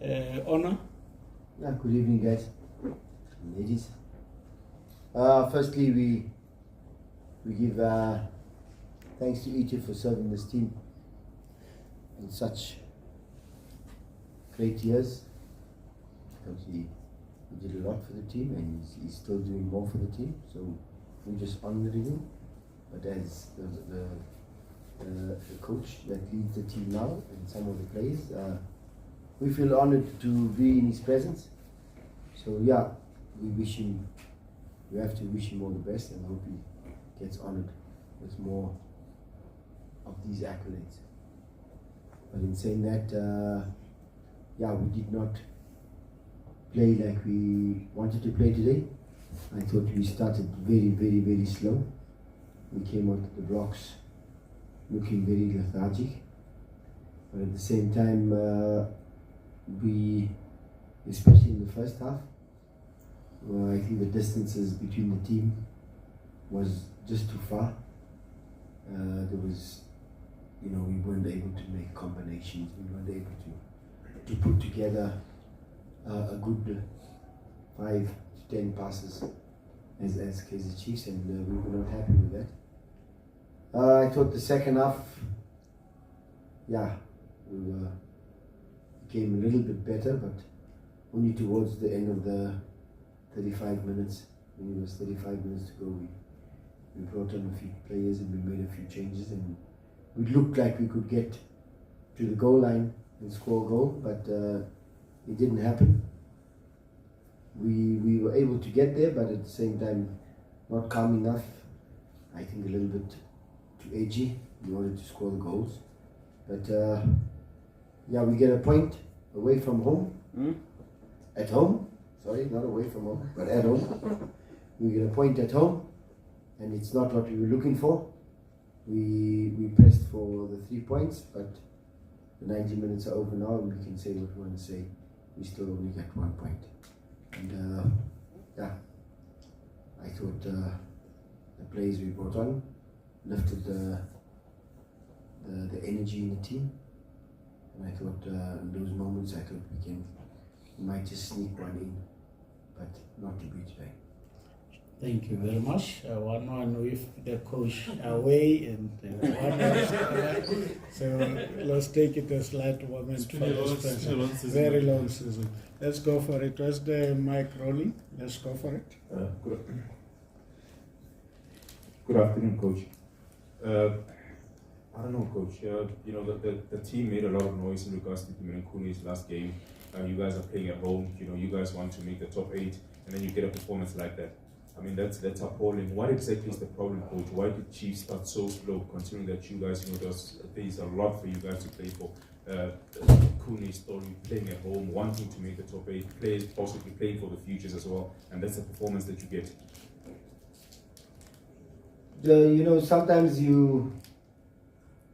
Honor. Yeah, good evening, guys and ladies. Firstly, we give thanks to each for serving this team in such great years. He did a lot for the team, and he's still doing more for the team. So we're just honoring him. But as the coach that leads the team now and some of the players, we feel honored to be in his presence. So yeah, we have to wish him all the best and hope he gets honored with more of these accolades. But in saying that, yeah, we did not play like we wanted to play today. I thought we started very slow. We came out of the blocks looking very lethargic. But at the same time, we, especially in the first half, I think the distances between the team was just too far. There was, we weren't able to make combinations. We weren't able to put together a good 5 to 10 passes as Kaizer Chiefs, and we were not happy with that. I thought the second half, yeah, we became a little bit better, but only towards the end of the 35 minutes. When it was 35 minutes to go, we brought on a few players and we made a few changes, and we looked like we could get to the goal line and score a goal, but it didn't happen. We were able to get there, but at the same time not calm enough. I think a little bit too edgy in order to score the goals. But yeah, we get a point away from home. At home, sorry, not away from home, but at home. We get a point at home, and it's not what we were looking for. We pressed for the 3 points, but the 90 minutes are over now, and we can say what we want to say. We still only get 1 point. And yeah, I thought the players we brought on lifted the energy in the team. And I thought in those moments, I thought we might just sneak one in, but not to be today. Thank you very much. 1-1 with the coach away, and 1-1. So let's take it a slight moment for this very long season. Let's go for it. Where's the mic rolling? Let's go for it. Good afternoon, Coach. I don't know, Coach. The team made a lot of noise in regards to Kune's last game. You guys are playing at home. You guys want to make the top 8, and then you get a performance like that. I mean, that's appalling. What exactly is the problem, Coach? Why did Chiefs start so slow, considering that you guys, there's a lot for you guys to play for? Kune's story, playing at home, wanting to make the top 8, players possibly playing for the futures as well, and that's the performance that you get. Sometimes you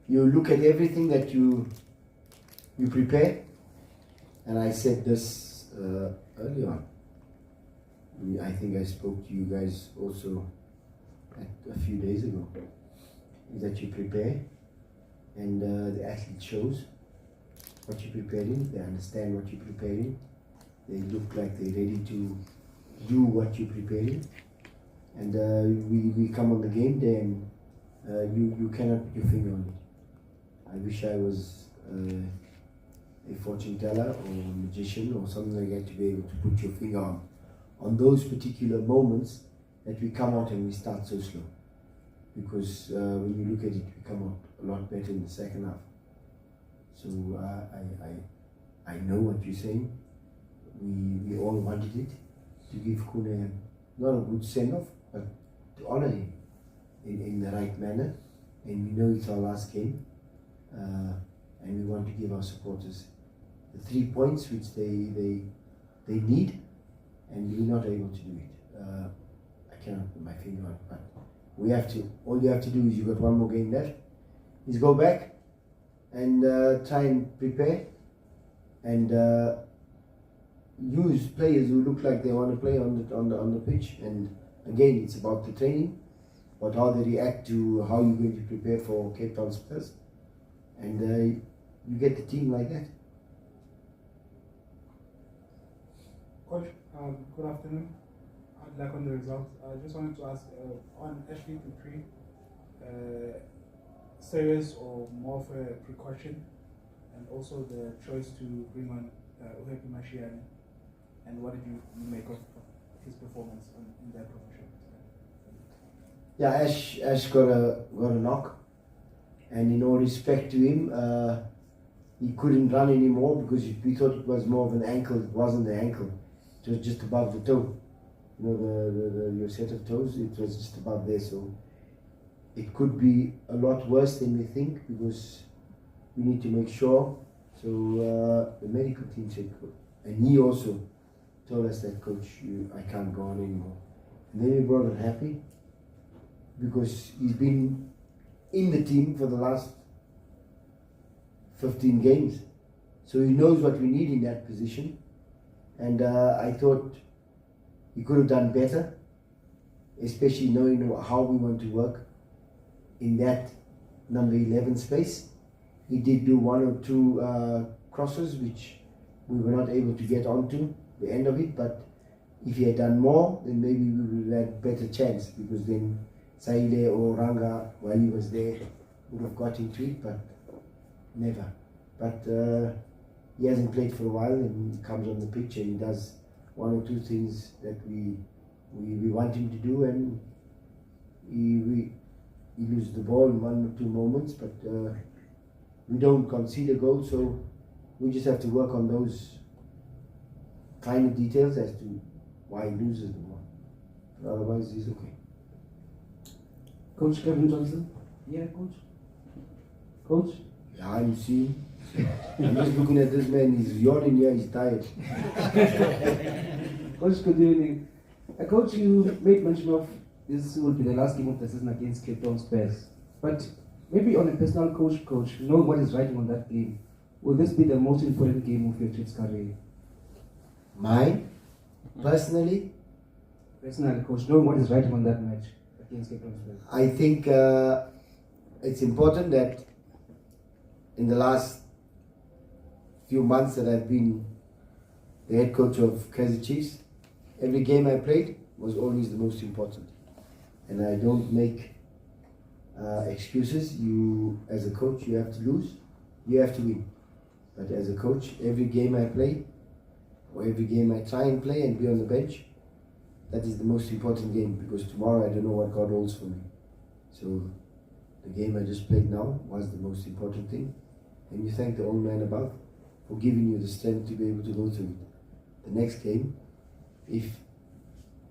look at everything that you prepare, and I said this early on. I think I spoke to you guys also a few days ago. Is that you prepare, and the athlete shows what you're preparing. They understand what you're preparing. They look like they're ready to do what you're preparing. And we come on the game day, and you cannot put your finger on it. I wish I was a fortune teller or a magician or something like that to be able to put your finger on those particular moments that we come out and we start so slow. Because when you look at it, we come out a lot better in the second half. So I know what you're saying. We all wanted it to give Kune not a good send-off, but to honor him in the right manner. And we know it's our last game, and we want to give our supporters the 3 points which they need, and we're not able to do it. I cannot put my finger on it, but we have to. All you have to do is, you've got one more game left, is go back and try and prepare and use players who look like they want to play on the pitch. And again, it's about the training, about how they react to how you're going to prepare for Cape Town Spurs, and you get the team like that. Coach, good afternoon. I'd like on the results. I just wanted to ask on Ashley Dupree, serious or more of a precaution, and also the choice to bring on Uhepi Mashiane, and what did you make of his performance in that promotion? Yeah, Ash got a knock, and in all respect to him, he couldn't run anymore because we thought it was more of an ankle. It wasn't the ankle; it was just above the toe. You know, your set of toes. It was just above there, so it could be a lot worse than we think because we need to make sure. So the medical team said, and he also told us that, Coach, I can't go on anymore. And then we brought him Happy because he's been in the team for the last 15 games. So he knows what we need in that position. And I thought he could have done better, especially knowing how we want to work in that number 11 space. He did do one or two crosses which we were not able to get onto the end of it, but if he had done more, then maybe we would have had better chance, because then Saile or Ranga, while he was there, would have got into it, but never. But he hasn't played for a while, and he comes on the pitch and he does one or two things that we want him to do, and he loses the ball in one or two moments, but we don't concede a goal, so we just have to work on those kind of details as to why he loses the ball. But otherwise, he's okay. Coach Cavin Johnson? Yeah, Coach? Coach? Yeah, I'm seeing. I'm just looking at this man, he's yawning here, he's tired. Coach, good evening. Coach, you made mention of this will be the last game of the season against Cape Town Spurs. But maybe on a personal coach, knowing what is writing on that game, will this be the most important game of your Chiefs career? Mine? Personally? Personally, Coach, knowing what is writing on that match against Cape Town Spurs. I think it's important that in the last few months that I've been the head coach of Kaizer Chiefs, every game I played was always the most important. And I don't make excuses. You, as a coach, you have to lose, you have to win. But as a coach, every game I play, or every game I try and play and be on the bench, that is the most important game, because tomorrow I don't know what God holds for me. So the game I just played now was the most important thing. And you thank the old man above for giving you the strength to be able to go through it. The next game, if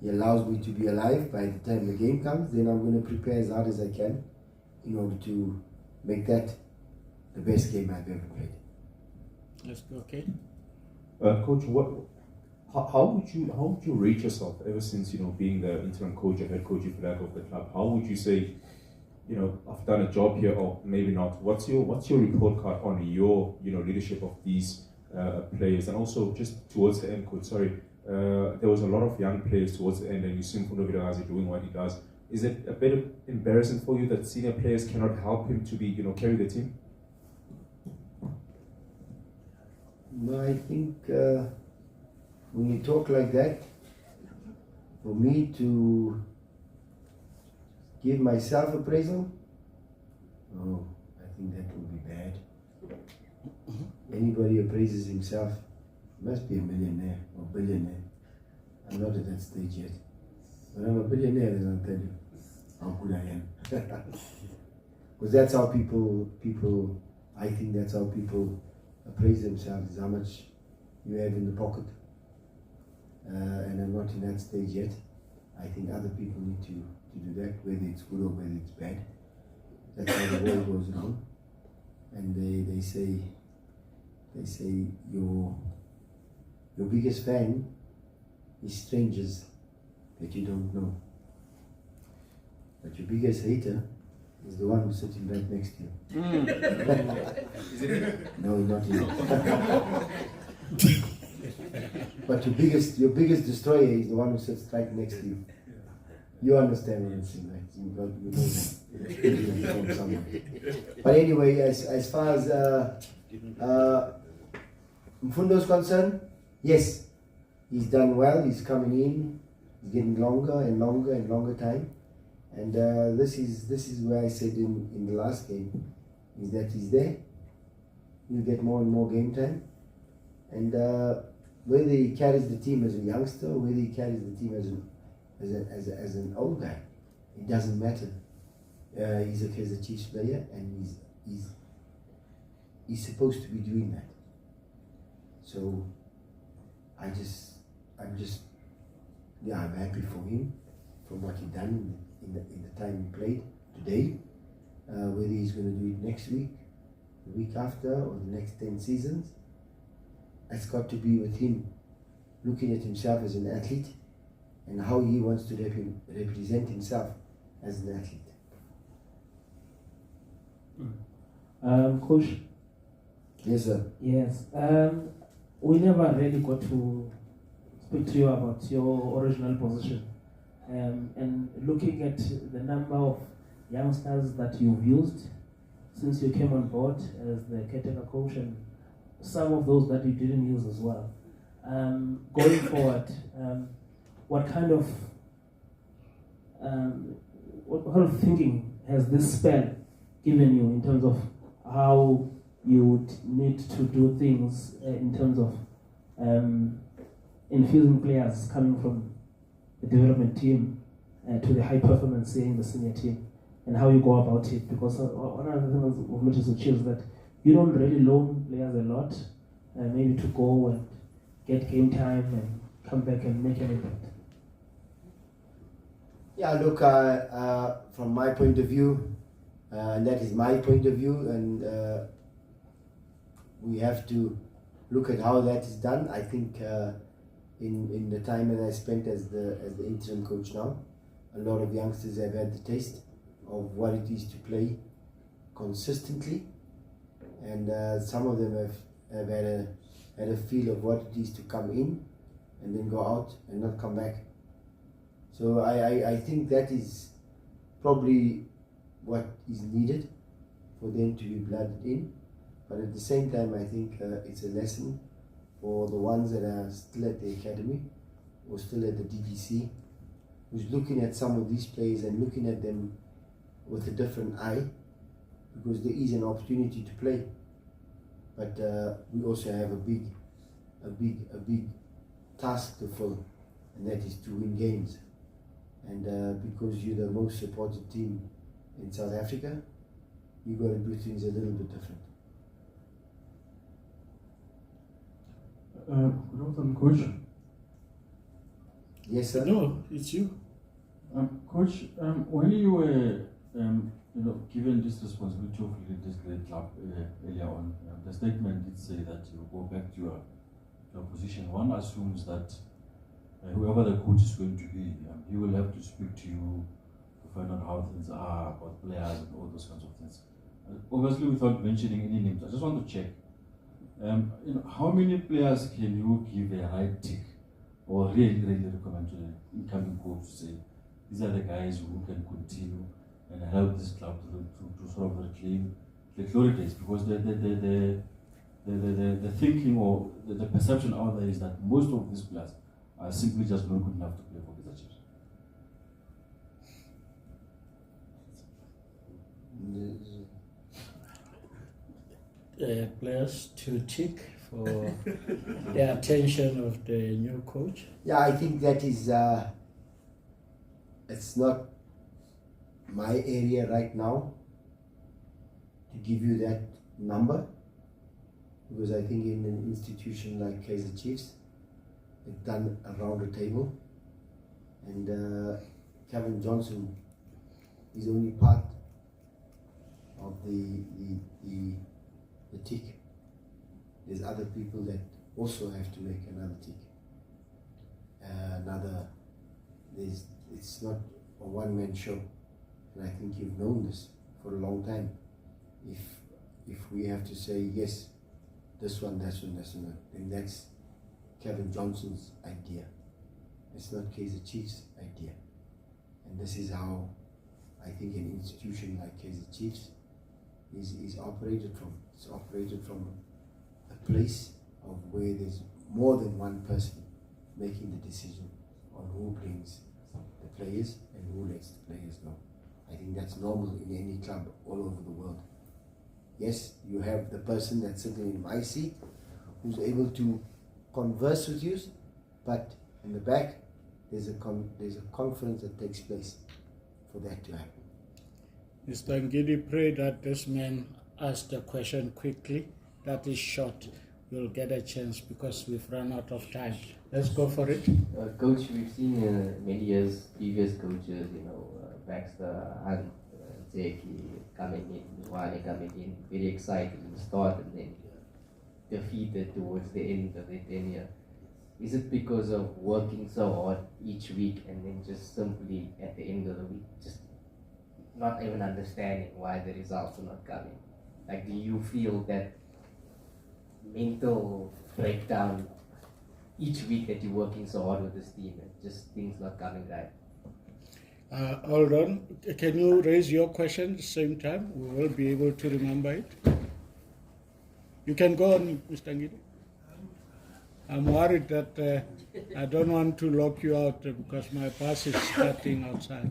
he allows me to be alive by the time the game comes, then I'm going to prepare as hard as I can in order to make that the best game I've ever played. Let's go, okay. Coach, how would you rate yourself ever since being the interim coach or head coach, if you like, of the club? How would you say, I've done a job here, or maybe not? What's your report card on your leadership of these players? And also, just towards the end, Coach, sorry, there was a lot of young players towards the end, and you seem Fundovidazi doing what he does. Is it a bit embarrassing for you that senior players cannot help him to be carry the team? No, I think when you talk like that, for me to give myself appraisal, oh, I think that would be bad. Anybody who appraises himself must be a millionaire or billionaire. I'm not at that stage yet. When I'm a billionaire, then I'll tell you how good I am. Because that's how people, I think that's how people appraise themselves, is how much you have in the pocket. And I'm not in that stage yet. I think other people need to do that, whether it's good or whether it's bad. That's how the world goes around. And they say your biggest fan is strangers that you don't know. But your biggest hater is the one who's sitting right next to you. No, not you. But your biggest destroyer is the one who sits right next to you. You understand what I'm saying, right? You know that. But anyway, as far as Mfundo's concerned, yes, he's done well. He's coming in. He's getting longer and longer and longer time. And this is where I said in the last game is that he's there. He'll get more and more game time. And whether he carries the team as a youngster, or whether he carries the team as an old guy, it doesn't matter. He's a Kaizer Chiefs player, and he's supposed to be doing that. So I'm happy for him from what he done in the time he played today. Whether he's going to do it next week, the week after, or the next 10 seasons, it's got to be with him looking at himself as an athlete and how he wants to represent himself as an athlete. Coach. Yes, sir. Yes. We never really got to speak to you about your original position. And looking at the number of youngsters that you've used since you came on board as the caretaker coach, and some of those that you didn't use as well. Going forward, what kind of thinking has this spell given you in terms of how you would need to do things in terms of infusing players coming from the development team to the high performance in the senior team, and how you go about it? Because one of the things we've noticed with Chiefs is that you don't really loan players a lot, maybe to go and get game time and come back and make an impact. Yeah, look, from my point of view, and that is my point of view, and we have to look at how that is done. I think in the time that I spent as the interim coach now, a lot of youngsters have had the taste of what it is to play consistently, and some of them have had a feel of what it is to come in and then go out and not come back. So I think that is probably what is needed for them to be blooded in. But at the same time, I think it's a lesson for the ones that are still at the academy or still at the DDC, who's looking at some of these players and looking at them with a different eye, because there is an opportunity to play. But we also have a big task to fill, and that is to win games. And because you're the most supported team in South Africa, you've got to do things a little bit different. Good afternoon, Coach. Yes, sir. No, it's you. Coach, when you were given this responsibility of leading this great club earlier on, the statement did say that you go back to your position. One assumes that whoever the coach is going to be, he will have to speak to you to find out how things are about players and all those kinds of things. Obviously, without mentioning any names, I just want to check. How many players can you give a right tick or really recommend to the incoming coach to say these are the guys who can continue and help this club to sort of reclaim the glory days? Because the thinking or the perception out there is that most of these players are simply just not good enough to play for Kaizer Chiefs. Players to tick for the attention of the new coach. Yeah, I think that is, it's not my area right now to give you that number, because I think in an institution like Kaizer Chiefs, it's done around the table, and Cavin Johnson is only part of the tick. There's other people that also have to make another tick. It's not a one-man show, and I think you've known this for a long time. If we have to say yes, this one, then that's Cavin Johnson's idea. It's not Kaizer Chiefs' idea. And this is how I think an institution like Kaizer Chiefs is operated from. It's operated from a place of where there's more than one person making the decision on who brings the players and who lets the players go. I think that's normal in any club all over the world. Yes, you have the person that's sitting in my seat who's able to converse with you, but in the back there's a conference that takes place for that to happen. Mr. Ngidi, pray that this man asks the question quickly, that is short. We'll get a chance because we've run out of time. Let's go for it. Coach, we've seen many years, previous coaches, Baxter, Hunt, Zeki coming in, Wani coming in, very excited in the start and then defeated towards the end of their tenure. Is it because of working so hard each week and then just simply at the end of the week, just not even understanding why the results are not coming? Like, do you feel that mental breakdown each week that you're working so hard with this team and just things not coming right? Hold on. Can you raise your question at the same time? We will be able to remember it. You can go on, Mr. Ngidi. I'm worried that I don't want to lock you out because my bus is starting outside.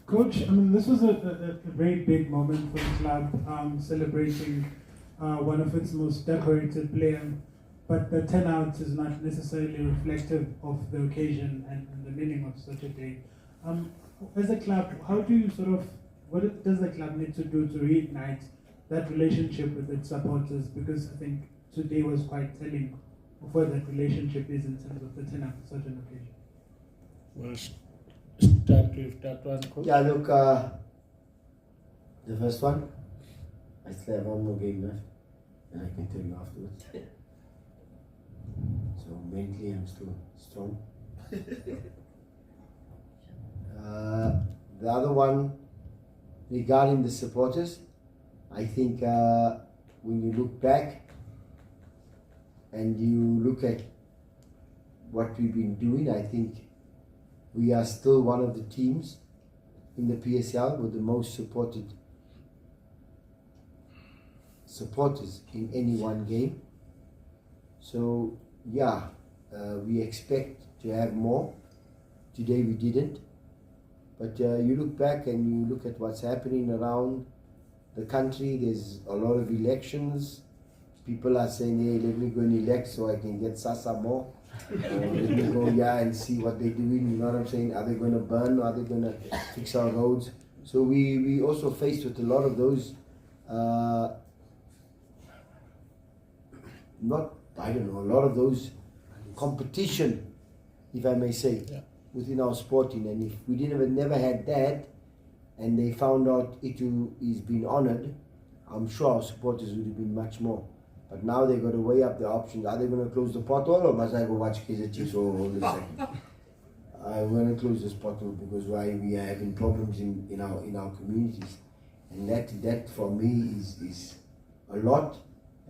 Coach, I mean, this was a very big moment for the club, celebrating one of its most decorated players, but the turnout is not necessarily reflective of the occasion and the meaning of such a day. As a club, what does the club need to do to reignite that relationship with its supporters? Because I think today was quite telling of where that relationship is in terms of the turnout for such an occasion. We'll start with that one, Coach. Yeah, look, the first one, I still have one more game left, and I can tell you afterwards. So mentally, I'm still strong. The other one, regarding the supporters, I think when you look back and you look at what we've been doing, I think we are still one of the teams in the PSL with the most supporters in any one game. So yeah, we expect to have more. Today we didn't. But you look back and you look at what's happening around the country. There's a lot of elections. People are saying, hey, let me go and elect so I can get Sasa more. Let me go and see what they're doing. You know what I'm saying? Are they going to burn? Are they going to fix our roads? So we also faced with a lot of those, a lot of those competition, if I may say. Yeah. Within our sporting, and if we never had that, and they found out Itu is being honoured, I'm sure our supporters would have been much more. But now they've got to weigh up the options. Are they going to close the portal, or must I go watch Kaizer Chiefs all the second? I'm going to close this portal because we are having problems in our communities, and that for me is a lot,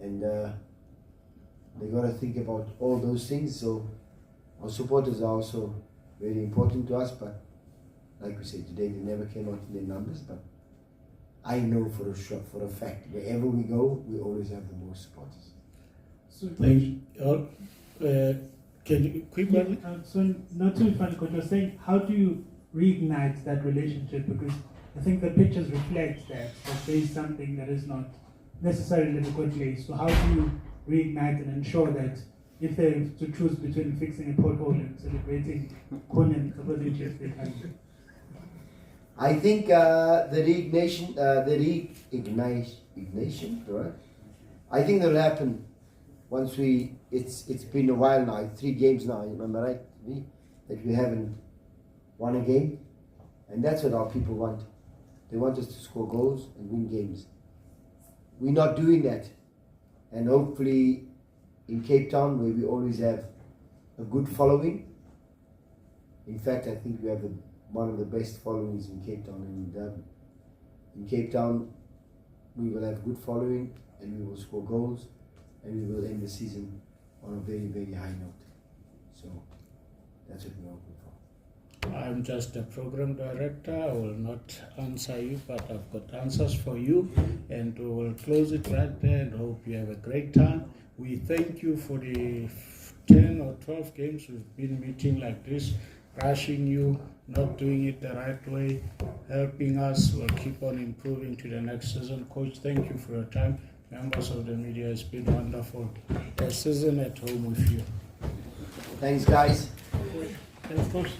and they got to think about all those things. So our supporters are also very important to us, but like we said today, they never came out in their numbers, but I know for a fact, wherever we go, we always have the most supporters. So, can you quick one? So not too funny, Coach, you're saying, how do you reignite that relationship? Because I think the pictures reflect that there is something that is not necessarily in a good place. So how do you reignite and ensure that if they have to choose between fixing a pothole and celebrating Conan, supposing Chiefs, they can? I think the reignition, right? I think that'll happen once it's been a while now, 3 games now, remember right? That we haven't won a game. And that's what our people want. They want us to score goals and win games. We're not doing that. And hopefully in Cape Town, where we always have a good following. In fact, I think we have one of the best followings in Cape Town and in Durban. In Cape Town, we will have good following and we will score goals and we will end the season on a very, very high note. So that's what we're hoping for. I'm just a program director. I will not answer you, but I've got answers for you, and we will close it right there and hope you have a great time. We thank you for the 10 or 12 games we've been meeting like this, rushing you, not doing it the right way, helping us. We'll keep on improving to the next season. Coach, thank you for your time. Members of the media, it's been wonderful. A season at home with you. Thanks, guys. Thanks, Coach.